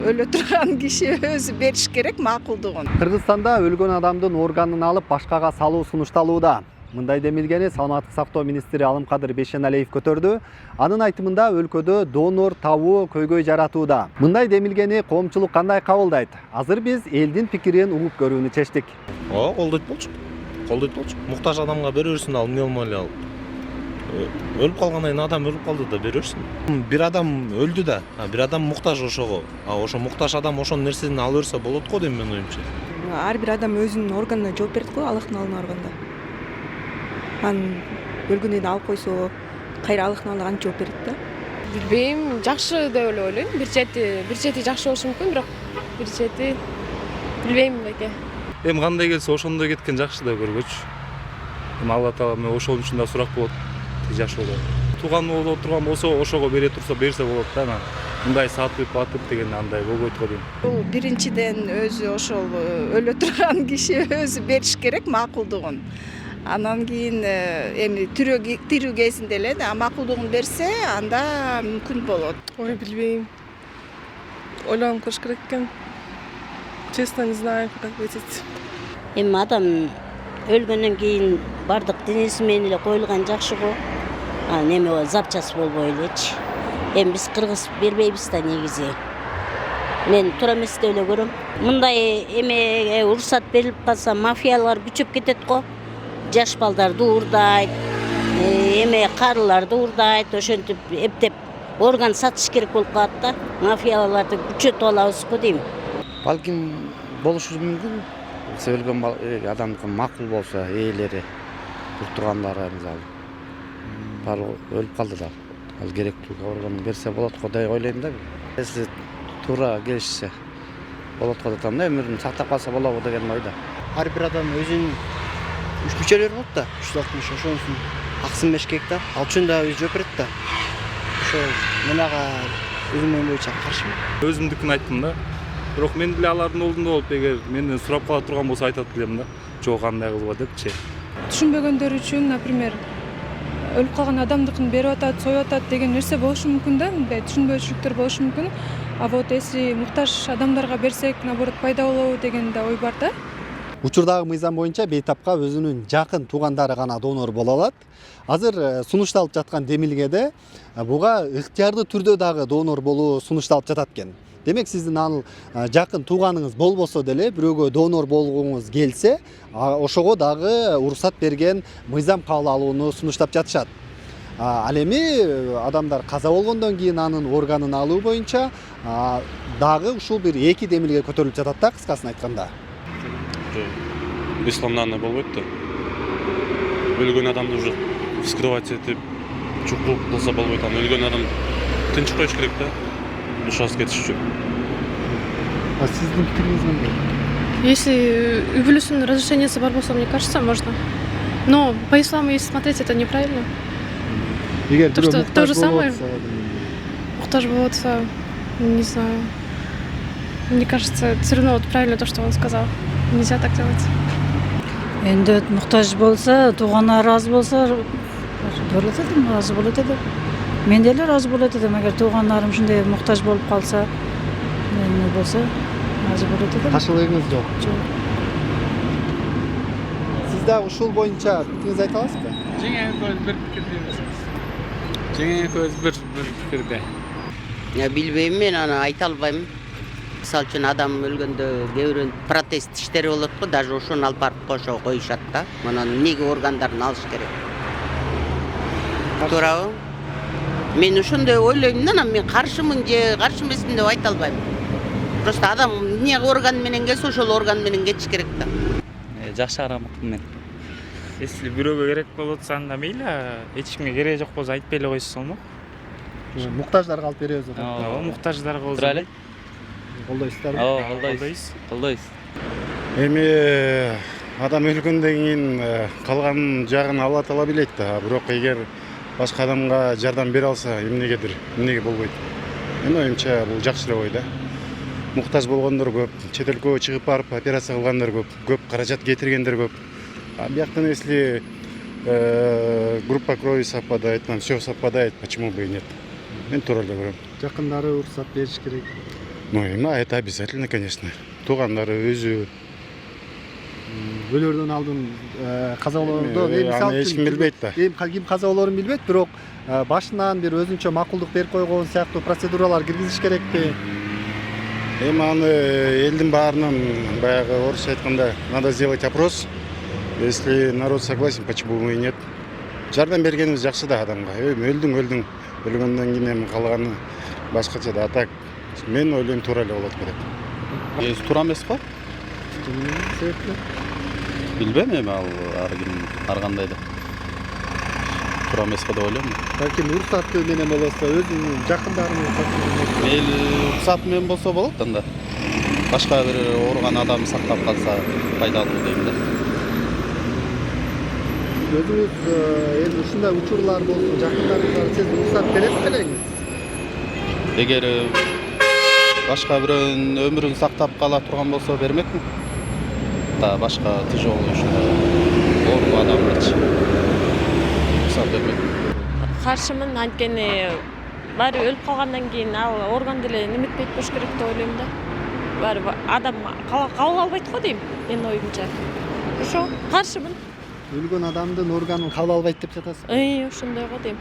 өлө турган киши өзү бериш керек макулдугун. Кыргызстанда өлгөн адамдын органын алып башкага салуу сунушталууда. Мындай демилгени саламаттык сактоо министри Алымкадыр Бейшеналиев көтөрдү. Анын айтымында өлкөдө донор табуу көйгөй жаратууда. Мындай демилгени коомчулук кандай кабылдайт? Азыр биз элдин пикирин угуп көрүүнү чечтик. Колдойт болчу. Муктаж адамга берерсиң ал, эмне болмой эле ал. Өлүп калгандан кийин адам өлүп калды да берерсиң. Бир адам өлдү да, бир адам муктаж ошого. Ошо муктаж адам ошонун нерсени ала берсе болот го дейм мен оюмча. Ар бир адам өзүнүн органына жооп берет го, алыктын алган органда. Анын өлгөндөн кийин алып койсо, кайра алыктын алган жооп берет да. Билбейм, жакшы деп эле ойлойм. Бир чети жакшы болушу мүмкүн, бирок бир чети билбейм беке. Эми кандай келсе ошондой кеткен жакшы да көргөчү. Эми Алла таала ошон үчүн да сурак болот. Жашоо да. Тууган болуп турган болсо, ошого бере турса берсе болот да. Мындай сатып, атып деген андай болбойт го дейм. Бул биринчиден өзү ошол өлө турган киши өзү бериш керек макулдугун. Анан кийин эми тирүү кезинде эле макулдугун берсе, анда мүмкүн болот. Ой, билбейм. Ойлонуп көрүш керек экен. Честно, не знаю, как ответить. Эми адам өлгөндөн кийин бардык денеси менен эле коюлган жакшы го. Неме запчасы болбой элечи. Эми биз кыргыз бербейбиз да негизи. Мен туура эмес деп эле көрөм. Мындай эмеге уруксат берилип калса, мафиялар күчөп кетет го. Жаш балдарды уурдайт, карыларды уурдайт, ошентип эптеп орган сатыш керек болуп калат да. Мафияларды күчөтүп алабыз го дейм. Балким болушу мүмкүн. Өлгөн адамдыкы макул болсо, ээлери, тургандары мисалы. Баары өлүп калды да. Ал керектүү органын берсе болот го деп ойлойм да. Если туура келишсе болот го деп атам да, өмүрүн сактап калса болобу деген ойда. Ар бир адам өзүнүн мүчөлөрү болот да, 360 ошонусун аксын бериш керек да. Ал үчүн да өзү жооп берет да. Ошо мен ага өзүм боюнча каршымын. Өзүмдүкүн айттым да. Бирок мен деле алардын олдунда болуп, эгер менден сурап кала турган болсо айтат элем да. Жок, кандай кылба депчи. Түшүнбөгөндөр үчүн, например, өлүп калган адамдыкын берип атат, союп атат деген нерсе болушу мүмкүн да, мындай түшүнбөчүлүктөр болушу мүмкүн. А вот если муктаж адамдарга берсек, наоборот пайда болобу деген да ой бар да. Учурдагы мыйзам боюнча бейтапка өзүнүн жакын туугандары гана донор боло алат. Азыр сунушталып жаткан демилгеде буга ыктыярдуу түрдө дагы донор болуу сунушталып жатат экен. Демек сиздин ал жакын тууганыңыз болбосо деле бирөөгө донор болгуңуз келсе, ошого дагы уруксат берген мыйзам кабыл алууну сунуштап жатышат. Ал эми адамдар каза болгондон кийин анын органын алуу боюнча дагы ушул бир эки демилге көтөрүлүп жатат да, кыскасын айтканда. Исламда андай болбойт да. Өлгөн адамды уже вскрывать этип, чукуп кылса болбойт. Өлгөн адам тынч коюш керек да. Душасы кетиш үчүн. Сиздин пикириңиз кандай? Если үй бүлөсүнүн разрешениясы бар болсо, мне кажется, можно. Но по исламу, если смотреть, это неправильно. Эгер То, что то же самое. Муктаж болотса, не знаю. Мне кажется, все равно вот правильно то, что он сказал. Нельзя так делать. Энди муктаж болсо, тууганы ыраазы болсо, болот элем, ыраазы болот элем. Мен деле ыраазы болот элем, эгер туугандарым ушундай муктаж болуп калса, эмне болсо, ыраазы болот элем. Каршылыгыңыз жок. Жок. Сиз дагы ушул боюнча пикириңизди айта аласызбы? Тең экөөбүз бир пикирдебиз. Тең экөөбүз бир пикирде. Билбейм, мен аны айта албайм. Мисалы үчүн адам өлгөндө кээ бирөөнүн протез иштери болот го, даже ошону алып барып кошо коюшат да. Мына эмнеге органдарын алыш керек? Туурабы? Мен ошондой ойлойм да, мен каршымын же каршы эмесмин деп айта албайм. Просто адам эмне орган менен келсе, ошол орган менен кетиш керек да. Жакшы карамакмын мен. Если бирөөгө керек болуп атса, анда мейли, эч кимге кереги жок болсо айтпай эле койсо болмок. Муктаждарга алып беребиз деп. Ооба, муктаждарга болсо. Тура эле. Колдойсуздарбы? Ооба, колдойбуз. Эми адам өлгөндөн кийин калган жагын Алла таала билет да. Бирок эгер башка адамга жардам бере алса, эмнеге болбойт. Менин оюмча бул жакшы деп ой да. Муктаж болгондор көп, чет өлкөгө чыгып барып операция кылгандар көп каражат кетиргендер көп. А бияктан если группа крови совпадает, там все совпадает, почему бы и нет? Мен туура эле көрөм. Жакындары уруксат бериш керек. Ну, это обязательно, конечно. Туугандары өзү. Өлөрдөн алдын каза болоордо Аны эч ким билбейт да. Ким каза болоорун билбейт, бирок башынан бир өзүнчө макулдук берип койгон сыяктуу процедуралар киргизиш керекпи? Аны элдин баарынан баягы орусча айтканда надо сделать опрос. Если народ согласен, почему бы и нет? Жардам бергенибиз жакшы да адамга. Өлдүң. Өлгөндөн кийин эми калганы башкача да. А так мен ойлойм туура эле болот керек. Туура эмес го? Себепти? Билбейм эми ал ар ким ар кандай да. Туура эмес го деп ойлойм. Балким уруксаты менен болсо, өзүнүн жакындарынын Мейли уруксаты менен болсо болот анда. Башка бир ооруган адам сактап калса пайдалуу дейм да. өзүңүз эми ушундай учурлар болсо, жакындарыңызга сиз уруксат берет белеңиз? Эгер башка бирөөнүн өмүрүн сактап кала турган болсо бермекмин. Да башка тяжелый ушундай оору адамдарчы уруксат бермекмин. Каршымын, анткени баары өлүп калгандан кийин ал орган деле неметпейт болуш керек деп ойлойм да. Баары адам кабыл албайт го дейм, менин оюмча. Ошо каршымын. Өлгөн адамдын органын кабыл албайт деп жатасыз. Ошондой го дейм.